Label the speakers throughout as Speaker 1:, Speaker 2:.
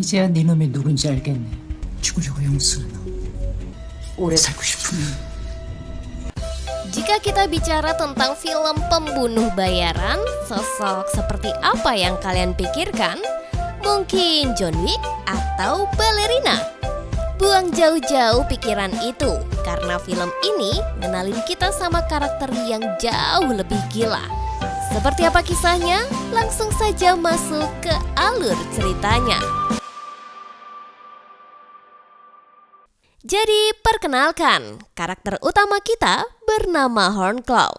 Speaker 1: 이제야 네 놈이 누군지 알겠네. 주구주구 용수 너. 오래 살고 싶으면.
Speaker 2: Jika kita bicara tentang film pembunuh bayaran, sosok seperti apa yang kalian pikirkan? Mungkin John Wick atau Ballerina? Buang jauh-jauh pikiran itu, karena film ini ngenalin kita sama karakter yang jauh lebih gila. Seperti apa kisahnya? Langsung saja masuk ke alur ceritanya. Jadi perkenalkan, karakter utama kita bernama Hornclaw.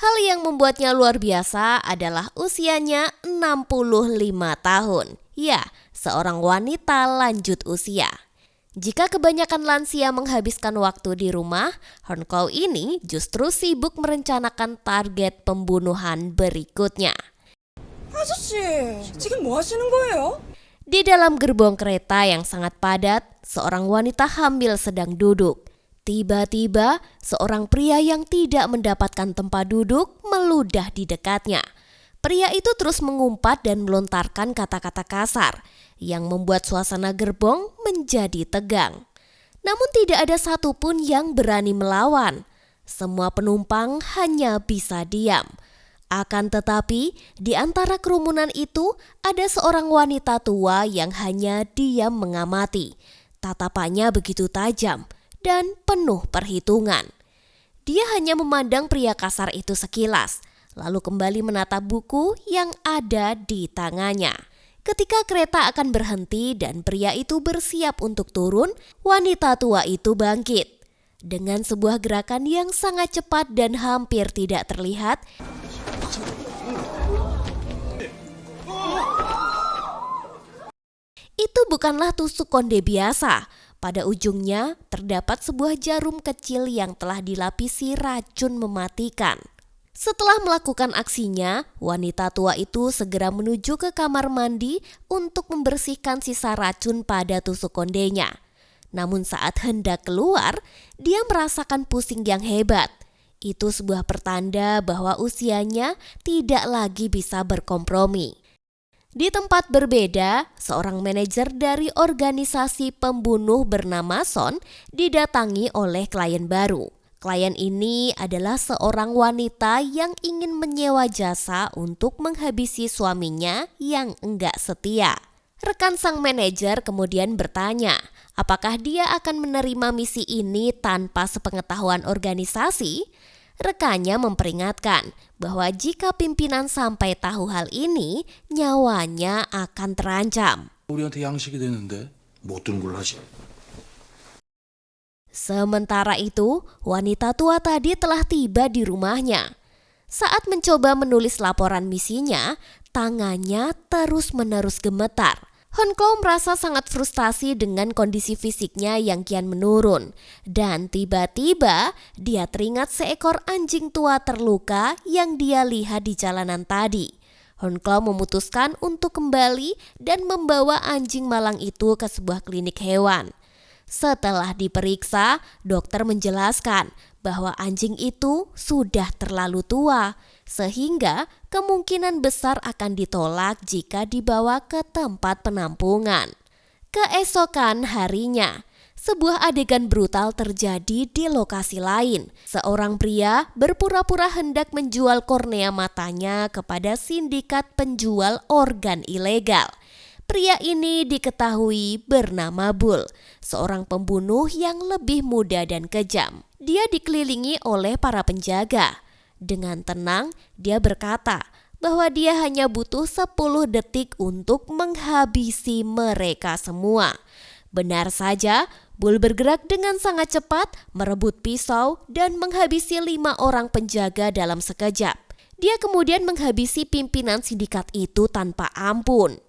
Speaker 2: Hal yang membuatnya luar biasa adalah usianya 65 tahun. Ya, seorang wanita lanjut usia. Jika kebanyakan lansia menghabiskan waktu di rumah, Hornclaw ini justru sibuk merencanakan target pembunuhan berikutnya.
Speaker 3: 아저씨, 지금 뭐 하시는 거예요?
Speaker 2: Di dalam gerbong kereta yang sangat padat, seorang wanita hamil sedang duduk. Tiba-tiba, seorang pria yang tidak mendapatkan tempat duduk meludah di dekatnya. Pria itu terus mengumpat dan melontarkan kata-kata kasar yang membuat suasana gerbong menjadi tegang. Namun tidak ada satupun yang berani melawan. Semua penumpang hanya bisa diam. Akan tetapi, di antara kerumunan itu ada seorang wanita tua yang hanya diam mengamati. Tatapannya begitu tajam dan penuh perhitungan. Dia hanya memandang pria kasar itu sekilas, lalu kembali menatap buku yang ada di tangannya. Ketika kereta akan berhenti dan pria itu bersiap untuk turun, wanita tua itu bangkit. Dengan sebuah gerakan yang sangat cepat dan hampir tidak terlihat, itu bukanlah tusuk konde biasa. Pada ujungnya terdapat sebuah jarum kecil yang telah dilapisi racun mematikan. Setelah melakukan aksinya, wanita tua itu segera menuju ke kamar mandi untuk membersihkan sisa racun pada tusuk kondenya. Namun saat hendak keluar, dia merasakan pusing yang hebat. Itu sebuah pertanda bahwa usianya tidak lagi bisa berkompromi. Di tempat berbeda, seorang manajer dari organisasi pembunuh bernama Son didatangi oleh klien baru. Klien ini adalah seorang wanita yang ingin menyewa jasa untuk menghabisi suaminya yang enggak setia. Rekan sang manajer kemudian bertanya, apakah dia akan menerima misi ini tanpa sepengetahuan organisasi? Rekannya memperingatkan bahwa jika pimpinan sampai tahu hal ini, nyawanya akan terancam.
Speaker 4: 우리한테 양식이 되는데 못 들은 걸로 하지.
Speaker 2: Sementara itu, wanita tua tadi telah tiba di rumahnya. Saat mencoba menulis laporan misinya, tangannya terus-menerus gemetar. Hornclaw merasa sangat frustasi dengan kondisi fisiknya yang kian menurun. Dan tiba-tiba dia teringat seekor anjing tua terluka yang dia lihat di jalanan tadi. Hornclaw memutuskan untuk kembali dan membawa anjing malang itu ke sebuah klinik hewan. Setelah diperiksa, dokter menjelaskan bahwa anjing itu sudah terlalu tua, sehingga kemungkinan besar akan ditolak jika dibawa ke tempat penampungan. Keesokan harinya, sebuah adegan brutal terjadi di lokasi lain. Seorang pria berpura-pura hendak menjual kornea matanya kepada sindikat penjual organ ilegal. Pria ini diketahui bernama Bull, seorang pembunuh yang lebih muda dan kejam. Dia dikelilingi oleh para penjaga. Dengan tenang, dia berkata bahwa dia hanya butuh 10 detik untuk menghabisi mereka semua. Benar saja, Bull bergerak dengan sangat cepat, merebut pisau dan menghabisi 5 orang penjaga dalam sekejap. Dia kemudian menghabisi pimpinan sindikat itu tanpa ampun.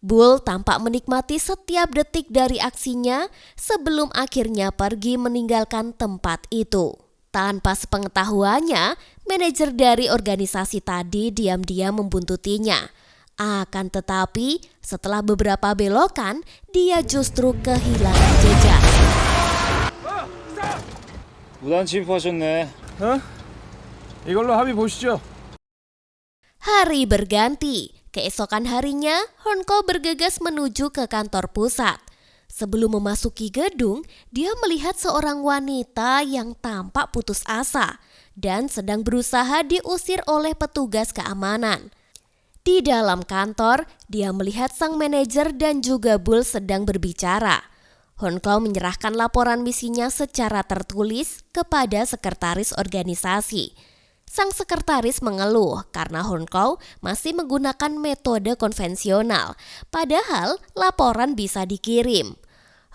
Speaker 2: Bull tampak menikmati setiap detik dari aksinya sebelum akhirnya pergi meninggalkan tempat itu. Tanpa sepengetahuannya, manajer dari organisasi tadi diam-diam membuntutinya. Akan tetapi, setelah beberapa belokan, dia justru kehilangan jejak.
Speaker 5: 무단 침입하셨네.
Speaker 6: 이걸로 합의 보시죠.
Speaker 2: Hari berganti. Keesokan harinya, Honko bergegas menuju ke kantor pusat. Sebelum memasuki gedung, dia melihat seorang wanita yang tampak putus asa dan sedang berusaha diusir oleh petugas keamanan. Di dalam kantor, dia melihat sang manajer dan juga Bull sedang berbicara. Honko menyerahkan laporan misinya secara tertulis kepada sekretaris organisasi. Sang sekretaris mengeluh karena Honko masih menggunakan metode konvensional, padahal laporan bisa dikirim.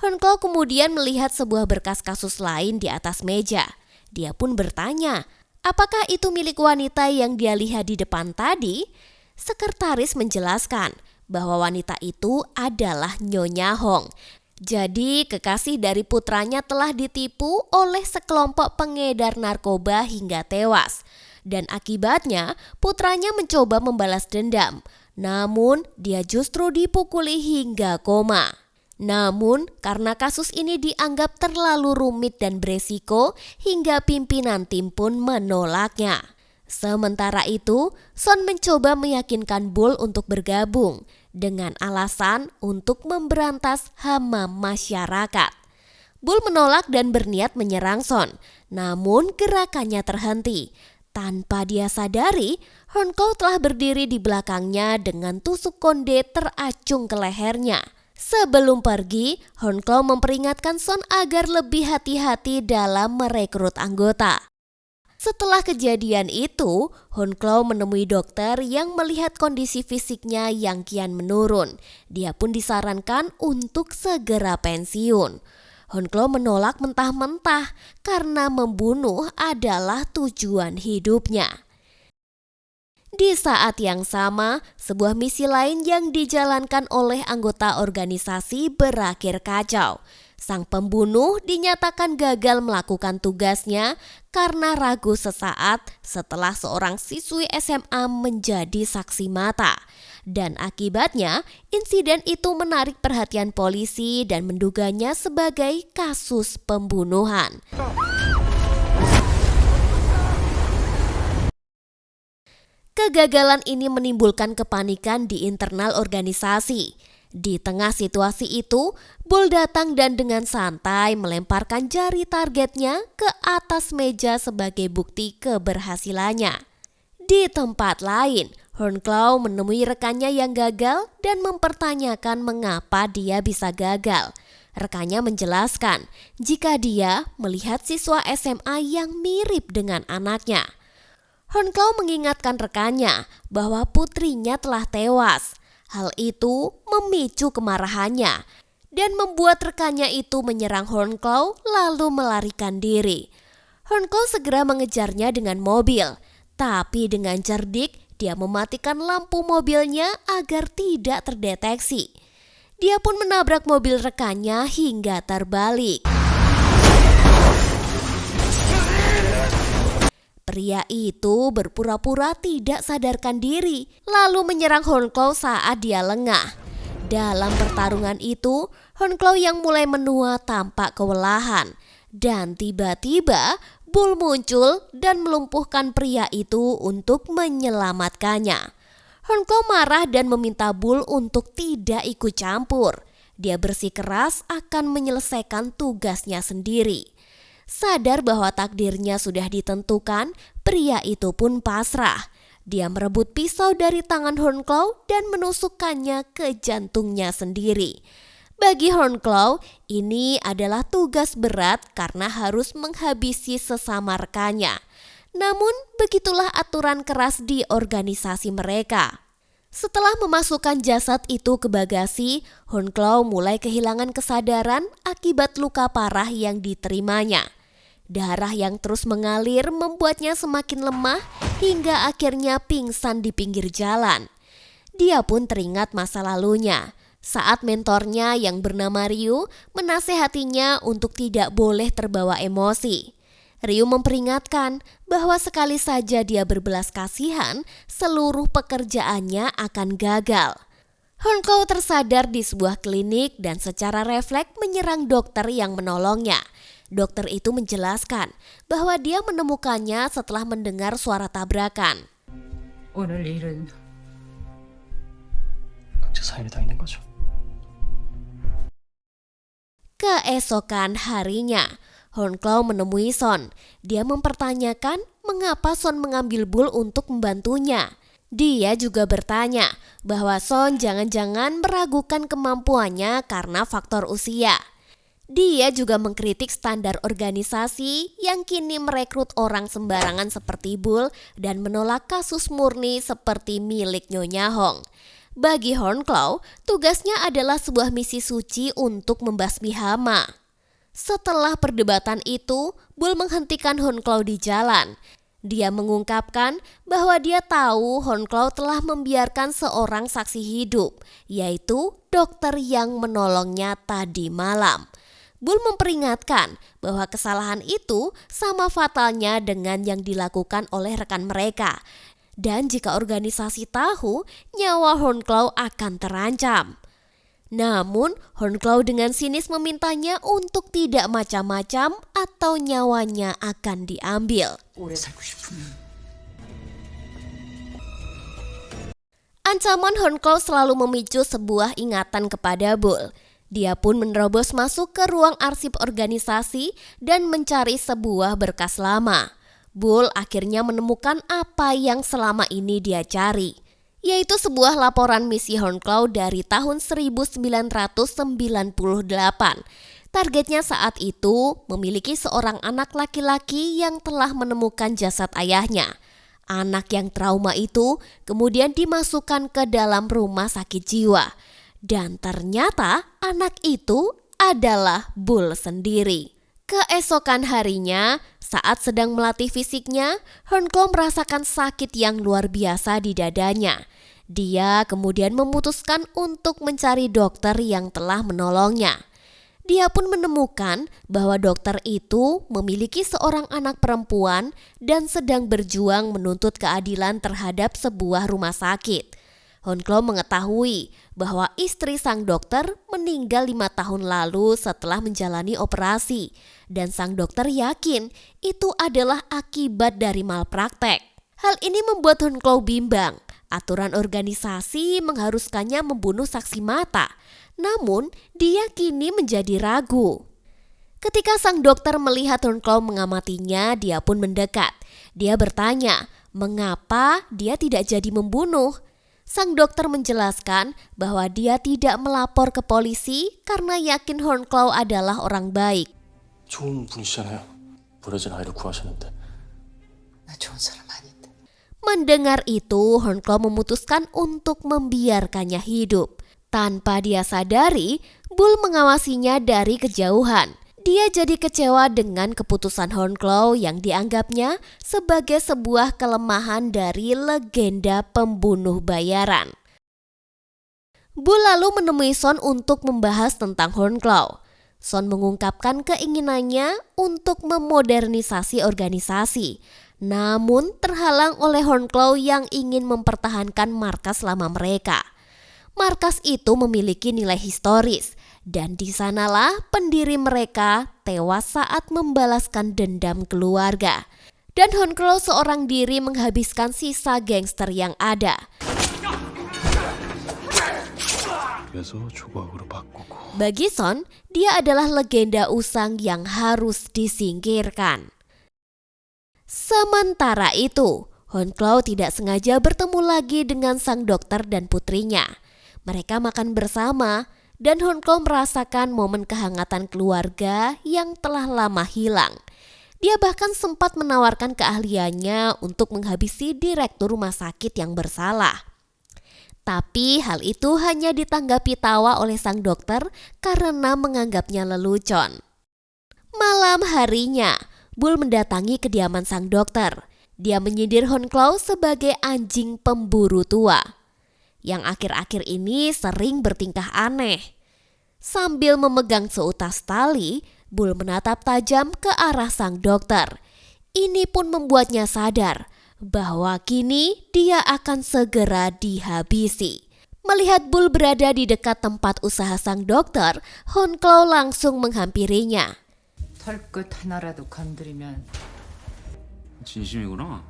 Speaker 2: Honko kemudian melihat sebuah berkas kasus lain di atas meja. Dia pun bertanya, apakah itu milik wanita yang dia lihat di depan tadi? Sekretaris menjelaskan bahwa wanita itu adalah Nyonya Hong. Jadi kekasih dari putranya telah ditipu oleh sekelompok pengedar narkoba hingga tewas. Dan akibatnya putranya mencoba membalas dendam. Namun dia justru dipukuli hingga koma. Namun karena kasus ini dianggap terlalu rumit dan beresiko hingga pimpinan tim pun menolaknya. Sementara itu, Son mencoba meyakinkan Bull untuk bergabung dengan alasan untuk memberantas hama masyarakat. Bull menolak dan berniat menyerang Son, namun gerakannya terhenti. Tanpa dia sadari, Honko telah berdiri di belakangnya dengan tusuk konde teracung ke lehernya. Sebelum pergi, Honko memperingatkan Son agar lebih hati-hati dalam merekrut anggota. Setelah kejadian itu, Honko menemui dokter yang melihat kondisi fisiknya yang kian menurun. Dia pun disarankan untuk segera pensiun. Honko menolak mentah-mentah karena membunuh adalah tujuan hidupnya. Di saat yang sama, sebuah misi lain yang dijalankan oleh anggota organisasi berakhir kacau. Sang pembunuh dinyatakan gagal melakukan tugasnya karena ragu sesaat setelah seorang siswi SMA menjadi saksi mata. Dan akibatnya, insiden itu menarik perhatian polisi dan menduganya sebagai kasus pembunuhan. Kegagalan ini menimbulkan kepanikan di internal organisasi. Di tengah situasi itu, Bull datang dan dengan santai melemparkan jari targetnya ke atas meja sebagai bukti keberhasilannya. Di tempat lain, Honko menemui rekannya yang gagal dan mempertanyakan mengapa dia bisa gagal. Rekannya menjelaskan jika dia melihat siswa SMA yang mirip dengan anaknya. Honko mengingatkan rekannya bahwa putrinya telah tewas. Hal itu memicu kemarahannya dan membuat rekannya itu menyerang Honko lalu melarikan diri. Honko segera mengejarnya dengan mobil, tapi dengan cerdik dia mematikan lampu mobilnya agar tidak terdeteksi. Dia pun menabrak mobil rekannya hingga terbalik. Pria itu berpura-pura tidak sadarkan diri, lalu menyerang Honko saat dia lengah. Dalam pertarungan itu, Honko yang mulai menua tampak kewalahan. Dan tiba-tiba Bull muncul dan melumpuhkan pria itu untuk menyelamatkannya. Honko marah dan meminta Bull untuk tidak ikut campur. Dia bersikeras akan menyelesaikan tugasnya sendiri. Sadar bahwa takdirnya sudah ditentukan, pria itu pun pasrah. Dia merebut pisau dari tangan Honko dan menusukkannya ke jantungnya sendiri. Bagi Honko, ini adalah tugas berat karena harus menghabisi sesama rekannya. Namun, begitulah aturan keras di organisasi mereka. Setelah memasukkan jasad itu ke bagasi, Honko mulai kehilangan kesadaran akibat luka parah yang diterimanya. Darah yang terus mengalir membuatnya semakin lemah hingga akhirnya pingsan di pinggir jalan. Dia pun teringat masa lalunya saat mentornya yang bernama Ryu menasehatinya untuk tidak boleh terbawa emosi. Ryu memperingatkan bahwa sekali saja dia berbelas kasihan, seluruh pekerjaannya akan gagal. Honko tersadar di sebuah klinik dan secara refleks menyerang dokter yang menolongnya. Dokter itu menjelaskan bahwa dia menemukannya setelah mendengar suara tabrakan.
Speaker 1: 오늘 일은
Speaker 5: 각자 사연이 다 있는 거죠.
Speaker 2: Keesokan harinya, Hornclaw menemui Son. Dia mempertanyakan mengapa Son mengambil Bull untuk membantunya. Dia juga bertanya bahwa Son jangan-jangan meragukan kemampuannya karena faktor usia. Dia juga mengkritik standar organisasi yang kini merekrut orang sembarangan seperti Bull dan menolak kasus murni seperti milik Nyonya Hong. Bagi Hornclaw, tugasnya adalah sebuah misi suci untuk membasmi hama. Setelah perdebatan itu, Bull menghentikan Hornclaw di jalan. Dia mengungkapkan bahwa dia tahu Hornclaw telah membiarkan seorang saksi hidup, yaitu dokter yang menolongnya tadi malam. Bull memperingatkan bahwa kesalahan itu sama fatalnya dengan yang dilakukan oleh rekan mereka. Dan jika organisasi tahu, nyawa Hornclaw akan terancam. Namun, Hornclaw dengan sinis memintanya untuk tidak macam-macam atau nyawanya akan diambil.
Speaker 1: 오래 살고 싶으면
Speaker 2: Ancaman Hornclaw selalu memicu sebuah ingatan kepada Bull. Dia pun menerobos masuk ke ruang arsip organisasi dan mencari sebuah berkas lama. Bull akhirnya menemukan apa yang selama ini dia cari, yaitu sebuah laporan misi Hornclaw dari tahun 1998. Targetnya saat itu memiliki seorang anak laki-laki yang telah menemukan jasad ayahnya. Anak yang trauma itu kemudian dimasukkan ke dalam rumah sakit jiwa. Dan ternyata anak itu adalah Bull sendiri. Keesokan harinya, saat sedang melatih fisiknya, Hornclaw merasakan sakit yang luar biasa di dadanya. Dia kemudian memutuskan untuk mencari dokter yang telah menolongnya. Dia pun menemukan bahwa dokter itu memiliki seorang anak perempuan dan sedang berjuang menuntut keadilan terhadap sebuah rumah sakit. Hornclaw mengetahui bahwa istri sang dokter meninggal 5 tahun lalu setelah menjalani operasi, dan sang dokter yakin itu adalah akibat dari malpraktek. Hal ini membuat Hornclaw bimbang. Aturan organisasi mengharuskannya membunuh saksi mata, namun dia kini menjadi ragu. Ketika sang dokter melihat Hornclaw mengamatinya, dia pun mendekat. Dia bertanya, mengapa dia tidak jadi membunuh? Sang dokter menjelaskan bahwa dia tidak melapor ke polisi karena yakin Hornclaw adalah orang baik.
Speaker 5: 좋은 분이시잖아요. 버려진 아이를 구하셨는데.
Speaker 1: 나 좋은 사람 아닌데.
Speaker 2: Mendengar itu, Hornclaw memutuskan untuk membiarkannya hidup. Tanpa dia sadari, Bull mengawasinya dari kejauhan. Dia jadi kecewa dengan keputusan Hornclaw yang dianggapnya sebagai sebuah kelemahan dari legenda pembunuh bayaran. Bull lalu menemui Son untuk membahas tentang Hornclaw. Son mengungkapkan keinginannya untuk memodernisasi organisasi, namun terhalang oleh Hornclaw yang ingin mempertahankan markas lama mereka. Markas itu memiliki nilai historis, dan di sanalah pendiri mereka tewas saat membalaskan dendam keluarga. Dan Hornclaw seorang diri menghabiskan sisa gangster yang ada.
Speaker 5: 그래서 조각으로 바꾸고.
Speaker 2: Bagi Son, dia adalah legenda usang yang harus disingkirkan. Sementara itu, Hornclaw tidak sengaja bertemu lagi dengan sang dokter dan putrinya. Mereka makan bersama, dan Hornclaw merasakan momen kehangatan keluarga yang telah lama hilang. Dia bahkan sempat menawarkan keahliannya untuk menghabisi direktur rumah sakit yang bersalah. Tapi hal itu hanya ditanggapi tawa oleh sang dokter karena menganggapnya lelucon. Malam harinya, Bull mendatangi kediaman sang dokter. Dia menyindir Hornclaw sebagai anjing pemburu tua, yang akhir-akhir ini sering bertingkah aneh. Sambil memegang seutas tali, Bull menatap tajam ke arah sang dokter. Ini pun membuatnya sadar bahwa kini dia akan segera dihabisi. Melihat Bull berada di dekat tempat usaha sang dokter, Hornclaw langsung menghampirinya.
Speaker 1: 털끝 하나라도 건드리면
Speaker 4: 진심이구나.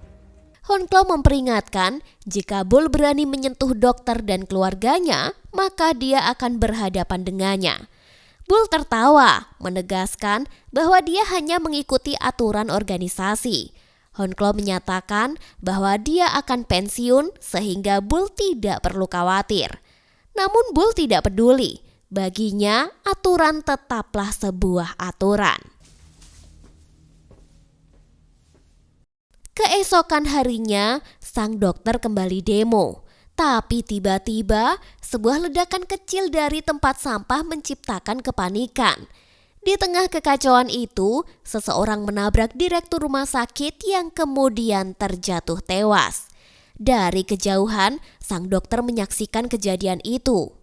Speaker 2: Honklow memperingatkan jika Bull berani menyentuh dokter dan keluarganya, maka dia akan berhadapan dengannya. Bull tertawa, menegaskan bahwa dia hanya mengikuti aturan organisasi. Honklow menyatakan bahwa dia akan pensiun sehingga Bull tidak perlu khawatir. Namun Bull tidak peduli. Baginya, aturan tetaplah sebuah aturan. Keesokan harinya, sang dokter kembali demo. Tapi tiba-tiba, sebuah ledakan kecil dari tempat sampah menciptakan kepanikan. Di tengah kekacauan itu, seseorang menabrak direktur rumah sakit yang kemudian terjatuh tewas. Dari kejauhan, sang dokter menyaksikan kejadian itu.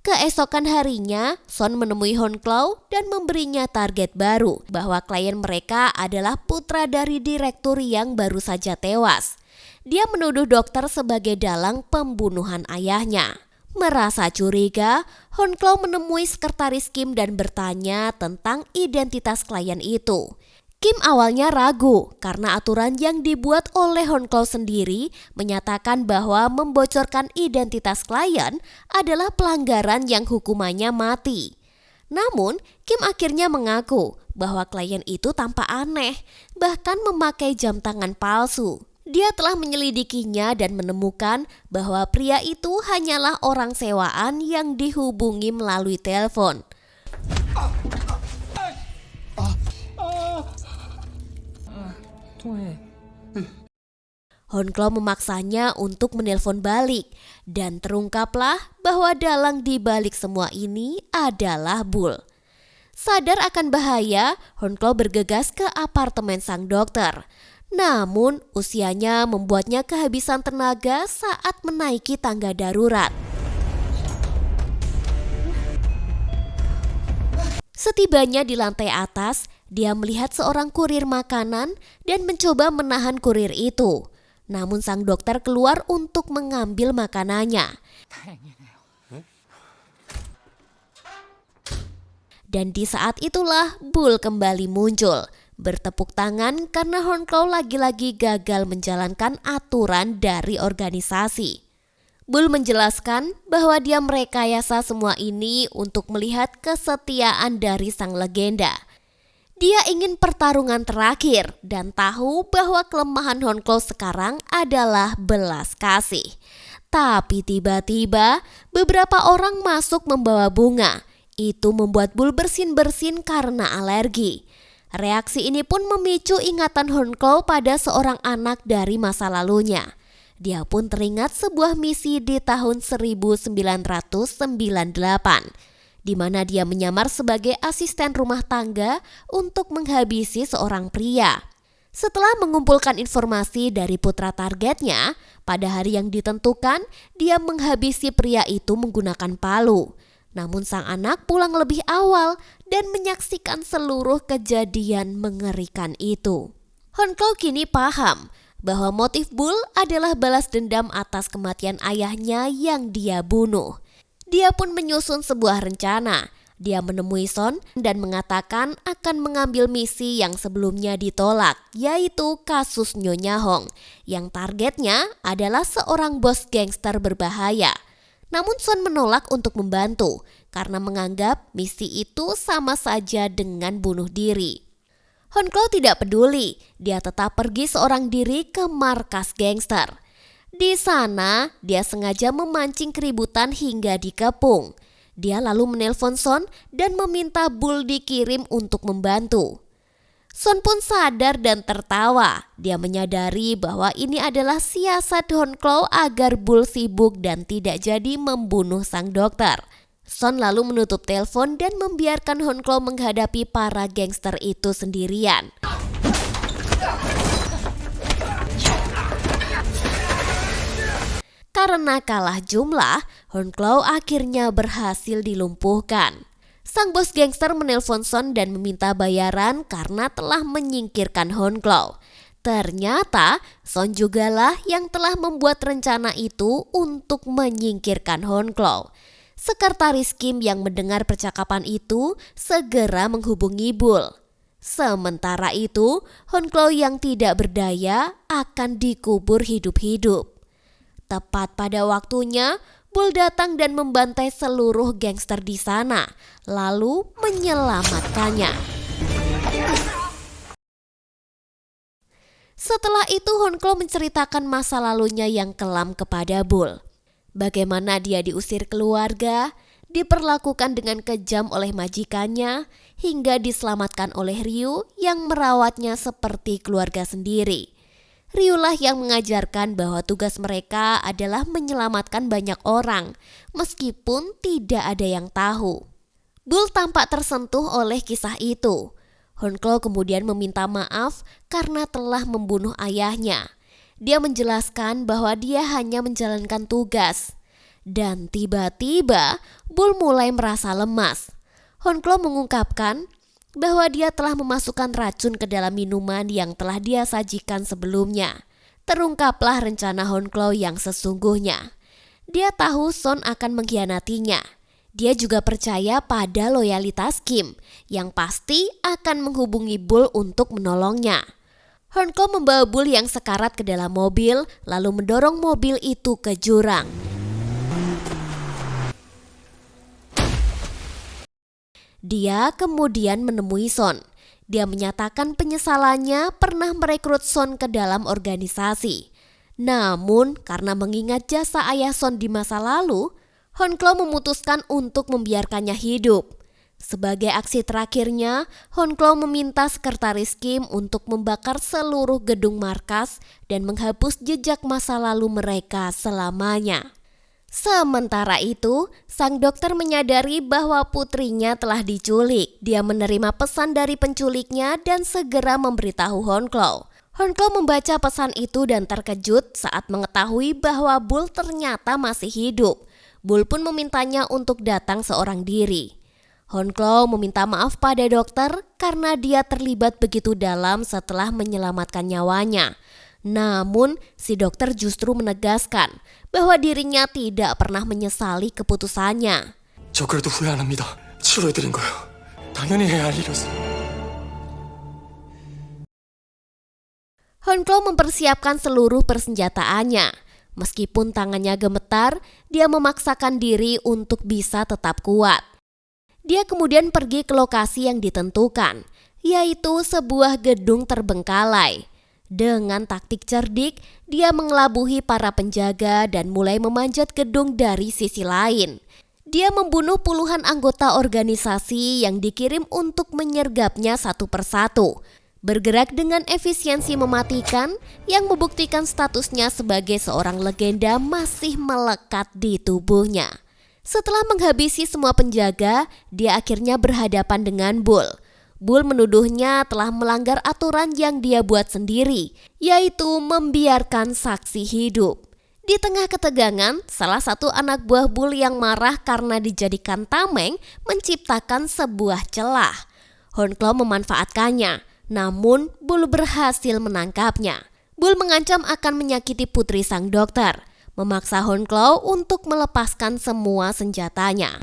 Speaker 2: Keesokan harinya, Son menemui Honklow dan memberinya target baru bahwa klien mereka adalah putra dari direktur yang baru saja tewas. Dia menuduh dokter sebagai dalang pembunuhan ayahnya. Merasa curiga, Honklow menemui sekretaris Kim dan bertanya tentang identitas klien itu. Kim awalnya ragu karena aturan yang dibuat oleh Honklow sendiri menyatakan bahwa membocorkan identitas klien adalah pelanggaran yang hukumannya mati. Namun, Kim akhirnya mengaku bahwa klien itu tampak aneh, bahkan memakai jam tangan palsu. Dia telah menyelidikinya dan menemukan bahwa pria itu hanyalah orang sewaan yang dihubungi melalui telepon. Honklow memaksanya untuk menelpon balik dan terungkaplah bahwa dalang di balik semua ini adalah Bull. Sadar akan bahaya, Honklow bergegas ke apartemen sang dokter. Namun usianya membuatnya kehabisan tenaga saat menaiki tangga darurat. Setibanya di lantai atas, dia melihat seorang kurir makanan dan mencoba menahan kurir itu. Namun sang dokter keluar untuk mengambil makanannya. Dan di saat itulah Bull kembali muncul, bertepuk tangan karena Honklow lagi-lagi gagal menjalankan aturan dari organisasi. Bull menjelaskan bahwa dia merekayasa semua ini untuk melihat kesetiaan dari sang legenda. Dia ingin pertarungan terakhir dan tahu bahwa kelemahan Honklow sekarang adalah belas kasih. Tapi tiba-tiba beberapa orang masuk membawa bunga. Itu membuat Bull bersin-bersin karena alergi. Reaksi ini pun memicu ingatan Honklow pada seorang anak dari masa lalunya. Dia pun teringat sebuah misi di tahun 1998, di mana dia menyamar sebagai asisten rumah tangga untuk menghabisi seorang pria. Setelah mengumpulkan informasi dari putra targetnya, pada hari yang ditentukan, dia menghabisi pria itu menggunakan palu. Namun sang anak pulang lebih awal dan menyaksikan seluruh kejadian mengerikan itu. Honklow kini paham bahwa motif Bull adalah balas dendam atas kematian ayahnya yang dia bunuh. Dia pun menyusun sebuah rencana. Dia menemui Son dan mengatakan akan mengambil misi yang sebelumnya ditolak, yaitu kasus Nyonya Hong, yang targetnya adalah seorang bos gangster berbahaya. Namun Son menolak untuk membantu karena menganggap misi itu sama saja dengan bunuh diri. Honklow tidak peduli, dia tetap pergi seorang diri ke markas gangster. Di sana, dia sengaja memancing keributan hingga dikepung. Dia lalu menelpon Son dan meminta Bull dikirim untuk membantu. Son pun sadar dan tertawa. Dia menyadari bahwa ini adalah siasat Honklow agar Bull sibuk dan tidak jadi membunuh sang dokter. Son lalu menutup telepon dan membiarkan Honklow menghadapi para gangster itu sendirian. Karena kalah jumlah, Honklow akhirnya berhasil dilumpuhkan. Sang bos gangster menelpon Son dan meminta bayaran karena telah menyingkirkan Honklow. Ternyata Son jugalah yang telah membuat rencana itu untuk menyingkirkan Honklow. Sekretaris Kim yang mendengar percakapan itu segera menghubungi Bull. Sementara itu, Honklo yang tidak berdaya akan dikubur hidup-hidup. Tepat pada waktunya, Bull datang dan membantai seluruh gangster di sana, lalu menyelamatkannya. Setelah itu, Honklo menceritakan masa lalunya yang kelam kepada Bull. Bagaimana dia diusir keluarga, diperlakukan dengan kejam oleh majikannya, hingga diselamatkan oleh Ryu yang merawatnya seperti keluarga sendiri. Ryu lah yang mengajarkan bahwa tugas mereka adalah menyelamatkan banyak orang, meskipun tidak ada yang tahu. Bull tampak tersentuh oleh kisah itu. Honklo kemudian meminta maaf karena telah membunuh ayahnya. Dia menjelaskan bahwa dia hanya menjalankan tugas. Dan tiba-tiba Bull mulai merasa lemas. Honklo mengungkapkan bahwa dia telah memasukkan racun ke dalam minuman yang telah dia sajikan sebelumnya. Terungkaplah rencana Honklo yang sesungguhnya. Dia tahu Son akan mengkhianatinya. Dia juga percaya pada loyalitas Kim yang pasti akan menghubungi Bull untuk menolongnya. Honklo membawa Bull yang sekarat ke dalam mobil lalu mendorong mobil itu ke jurang. Dia kemudian menemui Son. Dia menyatakan penyesalannya pernah merekrut Son ke dalam organisasi. Namun karena mengingat jasa ayah Son di masa lalu, Honklo memutuskan untuk membiarkannya hidup. Sebagai aksi terakhirnya, Honklo meminta sekretaris Kim untuk membakar seluruh gedung markas dan menghapus jejak masa lalu mereka selamanya. Sementara itu, sang dokter menyadari bahwa putrinya telah diculik. Dia menerima pesan dari penculiknya dan segera memberitahu Honklo. Honklo membaca pesan itu dan terkejut saat mengetahui bahwa Bull ternyata masih hidup. Bull pun memintanya untuk datang seorang diri. Honklo meminta maaf pada dokter karena dia terlibat begitu dalam setelah menyelamatkan nyawanya. Namun, si dokter justru menegaskan bahwa dirinya tidak pernah menyesali keputusannya.
Speaker 5: 저 그래도 후회 안 합니다. 치료해드린 거요. 당연히 해야 할 일이었어요.
Speaker 2: Honklo mempersiapkan seluruh persenjataannya. Meskipun tangannya gemetar, dia memaksakan diri untuk bisa tetap kuat. Dia kemudian pergi ke lokasi yang ditentukan, yaitu sebuah gedung terbengkalai. Dengan taktik cerdik, dia mengelabuhi para penjaga dan mulai memanjat gedung dari sisi lain. Dia membunuh puluhan anggota organisasi yang dikirim untuk menyergapnya satu persatu. Bergerak dengan efisiensi mematikan yang membuktikan statusnya sebagai seorang legenda masih melekat di tubuhnya. Setelah menghabisi semua penjaga, dia akhirnya berhadapan dengan Bull. Bull menuduhnya telah melanggar aturan yang dia buat sendiri, yaitu membiarkan saksi hidup. Di tengah ketegangan, salah satu anak buah Bull yang marah karena dijadikan tameng menciptakan sebuah celah. Honklo memanfaatkannya, namun Bull berhasil menangkapnya. Bull mengancam akan menyakiti putri sang dokter, memaksa Honklo untuk melepaskan semua senjatanya.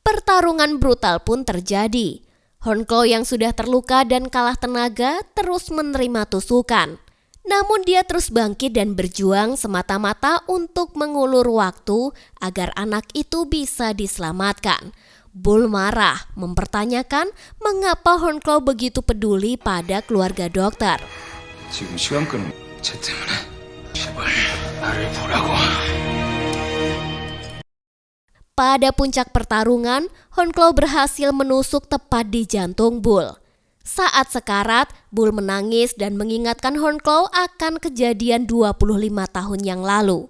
Speaker 2: Pertarungan brutal pun terjadi. Honklo yang sudah terluka dan kalah tenaga terus menerima tusukan. Namun dia terus bangkit dan berjuang semata-mata untuk mengulur waktu agar anak itu bisa diselamatkan. Bull marah, mempertanyakan mengapa Honklo begitu peduli pada keluarga dokter.
Speaker 4: 지금 시간 끄는 쟤 때문에 제발 나를 보라고.
Speaker 2: Pada puncak pertarungan, Honklo berhasil menusuk tepat di jantung Bull. Saat sekarat, Bull menangis dan mengingatkan Honklo akan kejadian 25 tahun yang lalu.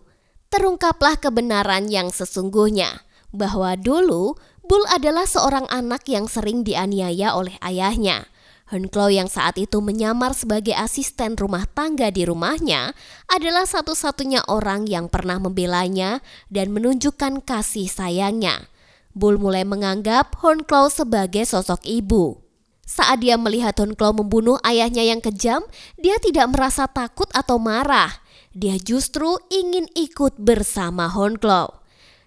Speaker 2: Terungkaplah kebenaran yang sesungguhnya, bahwa dulu Bull adalah seorang anak yang sering dianiaya oleh ayahnya. Honklo yang saat itu menyamar sebagai asisten rumah tangga di rumahnya adalah satu-satunya orang yang pernah membelanya dan menunjukkan kasih sayangnya. Bull mulai menganggap Honklo sebagai sosok ibu. Saat dia melihat Honklo membunuh ayahnya yang kejam, dia tidak merasa takut atau marah. Dia justru ingin ikut bersama Honklo.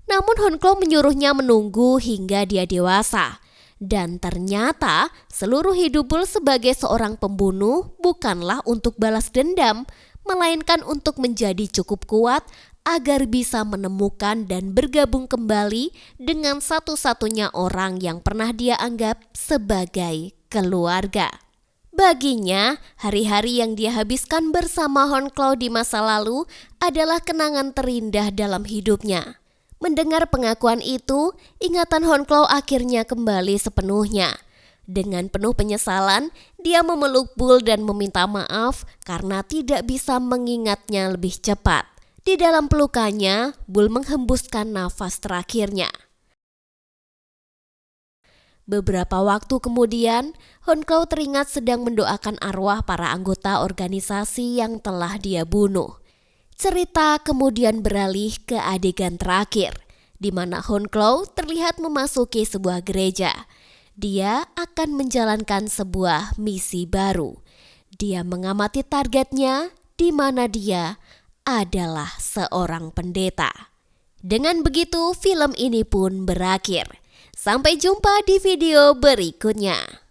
Speaker 2: Namun Hon Klo menyuruhnya menunggu hingga dia dewasa. Dan ternyata seluruh hidup Bull sebagai seorang pembunuh bukanlah untuk balas dendam, melainkan untuk menjadi cukup kuat agar bisa menemukan dan bergabung kembali dengan satu-satunya orang yang pernah dia anggap sebagai keluarga. Baginya, hari-hari yang dia habiskan bersama Hon Klo di masa lalu adalah kenangan terindah dalam hidupnya. Mendengar pengakuan itu, ingatan Hon Klo akhirnya kembali sepenuhnya. Dengan penuh penyesalan, dia memeluk Bull dan meminta maaf karena tidak bisa mengingatnya lebih cepat. Di dalam pelukannya, Bull menghembuskan nafas terakhirnya. Beberapa waktu kemudian, Hon Klo teringat sedang mendoakan arwah para anggota organisasi yang telah dia bunuh. Cerita kemudian beralih ke adegan terakhir, di mana Hon Klo terlihat memasuki sebuah gereja. Dia akan menjalankan sebuah misi baru. Dia mengamati targetnya, di mana dia adalah seorang pendeta. Dengan begitu, film ini pun berakhir. Sampai jumpa di video berikutnya.